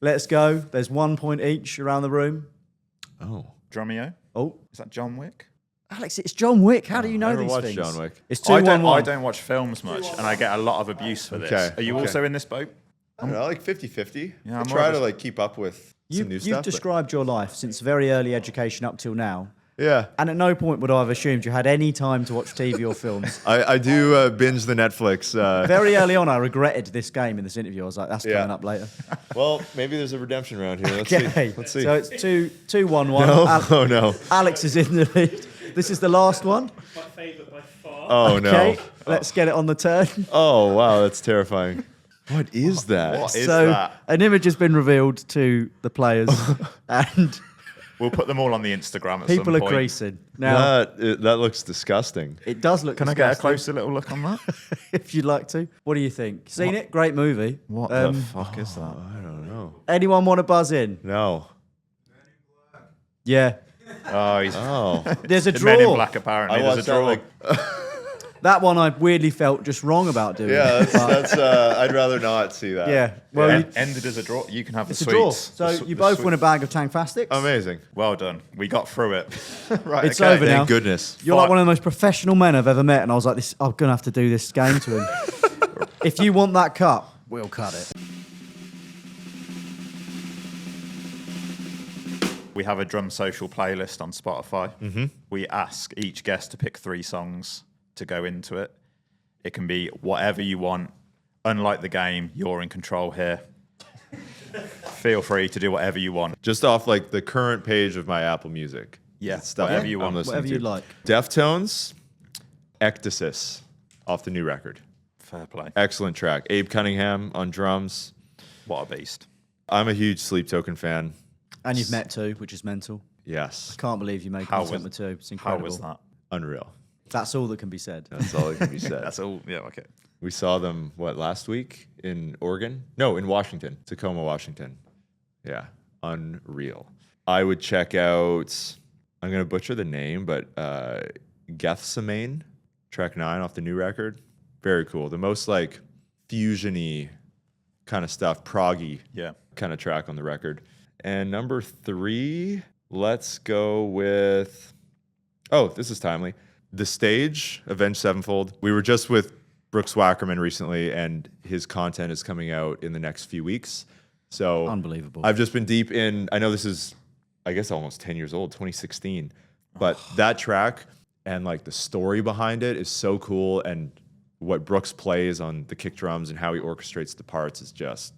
Let's go. There's 1 point each around the room. Oh. Drumeo? Oh, Is that John Wick? Alex, it's John Wick. How do you know never these watched things? John Wick. It's I 2-1-1. don't watch films much, and I get a lot of abuse for this. Okay, Are you okay. also in this boat? I don't know, like 50-50. Yeah, I I'm try more of to a- like keep up with some new You've stuff. but- described your life since very early education up till now. Yeah. And at no point would I have assumed you had any time to watch TV or films. I do binge the Netflix. Very early on, I regretted this game in this interview. I was like, that's Yeah. coming up later. Well, maybe there's a redemption round here. Let's Okay. see. Let's see. So it's 2-1-1. no, oh no. Alex is in the lead. This is the last one. My favourite by far. Oh Okay. no. Let's get it on the turn. Oh wow, that's terrifying. What is that? What is So that? an image has been revealed to the players, and We'll put them all on the Instagram at people some are point. creasing. Now, That looks disgusting. it does look Can I get a disgusting, closer little look on that? if you'd like to. What do you think? Seen it? Great movie. What the fuck is that? I don't know. Anyone want to buzz in? No. Yeah. Oh, he's Oh. There's a the Men in draw. Black apparently. I There's a watched that draw. like That one I weirdly felt just wrong about doing. yeah. But That's I'd rather not see that. yeah. Well, En- ended as a draw. You can have it's the a draw. sweets. So you both win a bag of Tang Fastics. Amazing. Well done. We got through it. Right. It's okay. over now. Thank goodness. You're like one of the most professional men I've ever met, and I was like, "I'm gonna have to do this game to him." If you want that cup, we'll cut it. We have a Drum Social playlist on Spotify. Mm-hmm. We ask each guest to pick 3 songs to go into it. It can be whatever you want. Unlike the game, you're in control here. Feel free to do whatever you want. Just off like the current page of my Apple Music. Yeah, Stuff whatever you I'm want. listening Whatever to. you'd like. Deftones, Ectasis, off the new record. Fair play. Excellent track. Abe Cunningham on drums. What a beast. I'm a huge Sleep Token fan. And you've met 2, which is mental. Yes. Can't believe you made How content was- with 2. It's How incredible. was that? Unreal. That's all that can be said. That's all that can be said. That's all. Yeah, okay. We saw them, last week in Oregon? No, in Washington, Tacoma, Washington. Yeah, unreal. I would check out, I'm going to butcher the name, but Gethsemane, track 9 off the new record. Very cool. The most like fusion-y kind of stuff, proggy Yeah. kind of track on the record. And number 3, let's go with, oh, this is timely. The Stage, Avenged Sevenfold. We were just with Brooks Wackerman recently, and his content is coming out in the next few weeks. So Unbelievable. I've just been deep in, I know this is, I guess, almost 10 years old, 2016. But that track and like the story behind it is so cool. And what Brooks plays on the kick drums and how he orchestrates the parts is just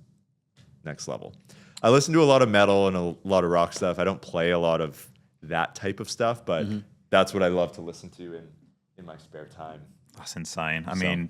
next level. I listen to a lot of metal and a lot of rock stuff. I don't play a lot of that type of stuff, but that's what I love to listen to in my spare time. That's insane. I mean,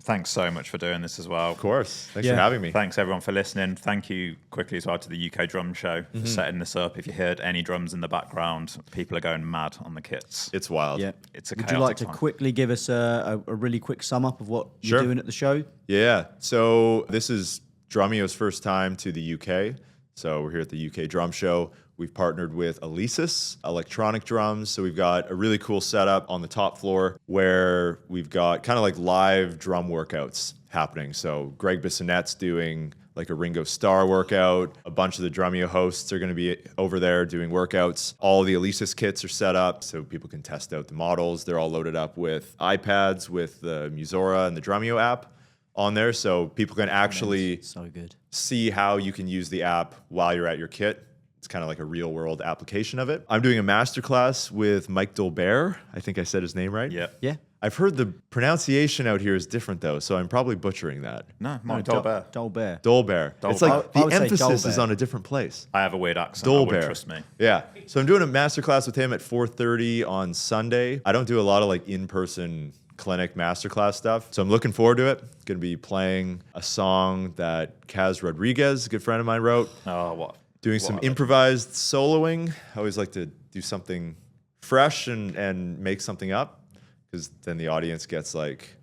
Thanks so much for doing this as well. Of course. Thanks Yeah. for having me. Thanks everyone for listening. Thank you quickly as well to the UK Drum Show for setting this up. If you heard any drums in the background, people are going mad on the kits. It's wild. Yeah. It's a Would you like to chaotic time. quickly give us a really quick sum up of what Sure. you're doing at the show? Yeah. So this is Drumio's first time to the UK. So we're here at the UK Drum Show. We've partnered with Alesis electronic drums. So we've got a really cool setup on the top floor where we've got kind of like live drum workouts happening. So Greg Bissonette's doing like a Ringo Starr workout. A bunch of the Drumio hosts are going to be over there doing workouts. All the Alesis kits are set up so people can test out the models. They're all loaded up with iPads with the Musora and the Drumio app on there. So people can actually So good. see how you can use the app while you're at your kit. It's kind of like a real world application of it. I'm doing a masterclass with Mike Dolbear. I think I said his name right. Yeah. Yeah. I've heard the pronunciation out here is different though, so I'm probably butchering that. No, Mike Dolbear. Dolbear. Dolbear. It's Dolbear. like I the would say emphasis is Dolbear. on a different place. I have a weird accent. I would Dolbear. trust me. Yeah. So I'm doing a masterclass with him at 4:30 on Sunday. I don't do a lot of like in-person clinic masterclass stuff. So I'm looking forward to it. Going to be playing a song that Kaz Rodriguez, a good friend of mine, wrote. Oh, what? Doing some improvised soloing. I always like to do something fresh and make something up because then the audience gets like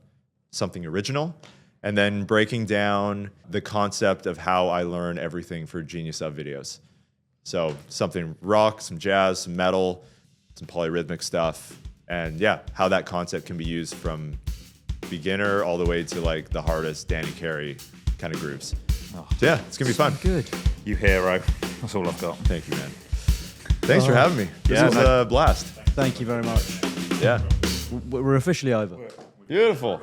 something original. And then breaking down the concept of how I learn everything for Genius of videos. So something rock, some jazz, some metal, some polyrhythmic stuff. And yeah, how that concept can be used from beginner all the way to like the hardest Danny Carey kind of grooves. So yeah, it's gonna be fun. Good. You hero. That's all I've got. Thank you, man. Thanks for having me. This Yeah, was no. a blast. Thank you very much. Yeah. We're officially over. Beautiful.